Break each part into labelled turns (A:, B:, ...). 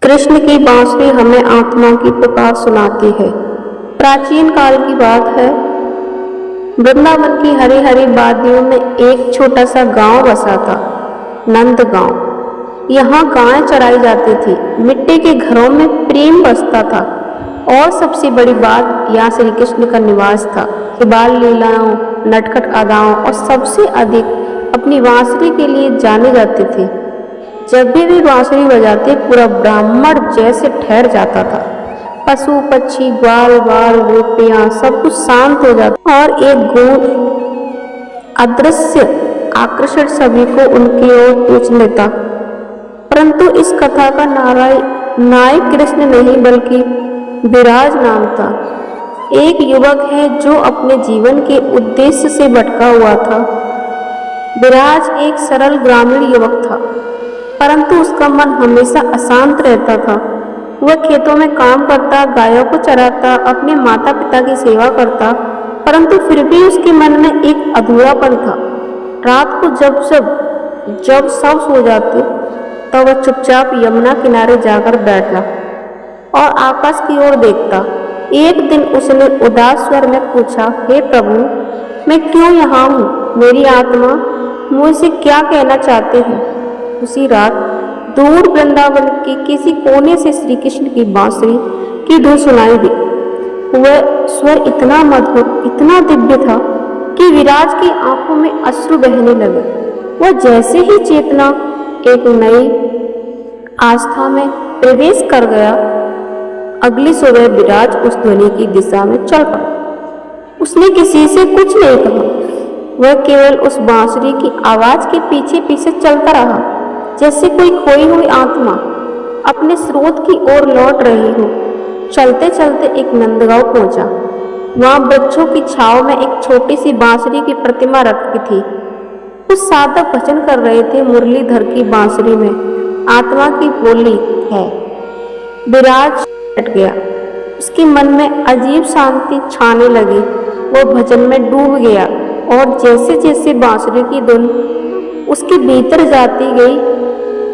A: कृष्ण की बांसुरी हमें आत्मा की पुकार सुनाती है। प्राचीन काल की बात है, वृंदावन की हरी हरी वादियों में एक छोटा सा गांव बसा था, नंद गांव। यहाँ गायें चराई जाती थी, मिट्टी के घरों में प्रेम बसता था और सबसे बड़ी बात, यहाँ श्री कृष्ण का निवास था। बाल लीलाओं, नटखट अदाओं और सबसे अधिक अपनी बांसुरी के लिए जाने जाते थे। जब भी वे बांसुरी बजाते, पूरा ब्राह्मण जैसे ठहर जाता था। पशु पक्षी, ग्वाल बाल, गोपियां, सब कुछ शांत हो जाता और एक गूढ़ अदृश्य आकर्षण सभी को उनकी ओर खींच लेता। परंतु इस कथा का नायक कृष्ण नहीं, बल्कि विराज नाम था। एक युवक है जो अपने जीवन के उद्देश्य से भटका हुआ था। विराज एक सरल ग्रामीण युवक था, परंतु उसका मन हमेशा अशांत रहता था। वह खेतों में काम करता, गायों को चराता, अपने माता पिता की सेवा करता, परंतु फिर भी उसके मन में एक अधूरापन था। रात को जब सब सो जाते, तब वह चुपचाप यमुना किनारे जाकर बैठा और आकाश की ओर देखता। एक दिन उसने उदास स्वर में पूछा, हे प्रभु, मैं क्यों यहाँ हूँ? मेरी आत्मा मुझसे क्या कहना चाहते हैं? उसी रात दूर वृंदावन के किसी कोने से श्री कृष्ण की बांसुरी की धुन सुनाई दी। वह स्वर इतना मधुर, इतना दिव्य था कि विराज की आंखों में अश्रु बहने लगे। वह जैसे ही चेतना एक नई आस्था में प्रवेश कर गया, अगली सुबह विराज उस ध्वनि की दिशा में चल पड़ा। उसने किसी से कुछ नहीं कहा, वह केवल उस बांसुरी की आवाज के पीछे पीछे चलता रहा, जैसे कोई खोई हुई आत्मा अपने स्रोत की ओर लौट रही हो। चलते चलते एक नंदगांव पहुंचा। वहां वृक्षों की छांव में एक छोटी सी बांसुरी की प्रतिमा रखी थी। कुछ साधक भजन कर रहे थे। मुरलीधर की बांसुरी में आत्मा की बोली है। विराज हट गया, उसके मन में अजीब शांति छाने लगी। वो भजन में डूब गया और जैसे जैसे बांसुरी की धुन उसके भीतर जाती गई,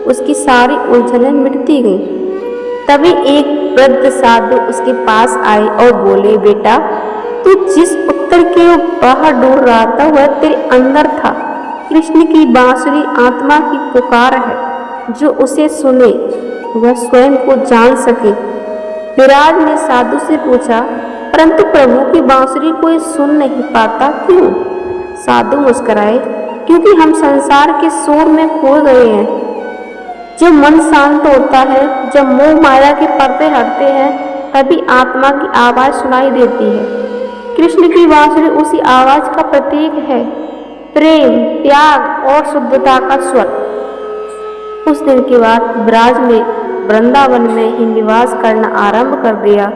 A: उसकी सारी उलझनें मिटती गईं। तभी एक वृद्ध साधु उसके पास आए और बोले, बेटा, तू जिस उत्तर के बाहर ढूंढ रहा था, वह तेरे अंदर था। कृष्ण की बांसुरी आत्मा की पुकार है। जो उसे सुने वह स्वयं को जान सके। विराज ने साधु से पूछा, परंतु प्रभु की बांसुरी कोई सुन नहीं पाता, क्यों? साधु मुस्कुराए, क्योंकि हम संसार के शोर में खो गए हैं। जब मन शांत होता है, जब मोह माया के पर्दे हटते हैं, तभी आत्मा की आवाज सुनाई देती है। कृष्ण की बांसुरी उसी आवाज का प्रतीक है, प्रेम, त्याग और शुद्धता का स्वर। उस दिन के बाद विराज ने वृंदावन में ही निवास करना आरंभ कर दिया।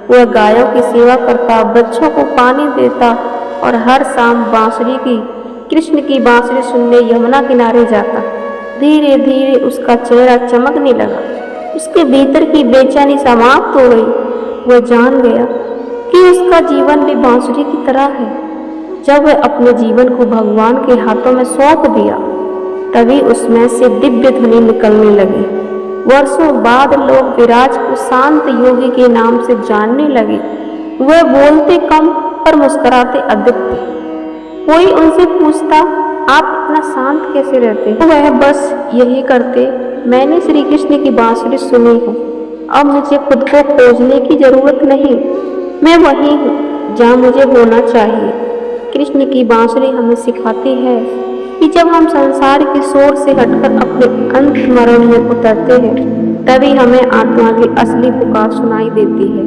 A: वह गायों की सेवा करता, बच्चों को पानी देता और हर शाम कृष्ण की बांसुरी सुनने यमुना किनारे जाता। धीरे धीरे उसका चेहरा चमकने लगा, उसके भीतर की बेचैनी समाप्त हो गई। वह जान गया कि उसका जीवन भी बांसुरी की तरह है। जब वह अपने जीवन को भगवान के हाथों में सौंप दिया, तभी उसमें से दिव्य ध्वनि निकलने लगी। वर्षों बाद लोग विराज को शांत योगी के नाम से जानने लगे। वह बोलते कम पर मुस्कुराते अधिक थे। कोई उनसे पूछता, आप इतना शांत कैसे रहते? तो वह बस यही करते, मैंने श्री कृष्ण की बांसुरी सुनी है, अब मुझे खुद को खोजने की जरूरत नहीं, मैं वही हूँ जहाँ मुझे होना चाहिए। कृष्ण की बांसुरी हमें सिखाती है कि जब हम संसार के शोर से हटकर अपने अंतर्मन में उतरते हैं, तभी हमें आत्मा की असली पुकार सुनाई देती है।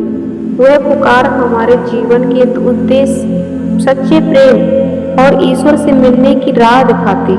A: वह पुकार हमारे जीवन के उद्देश्य, सच्चे प्रेम और ईश्वर से मिलने की राह दिखाती है।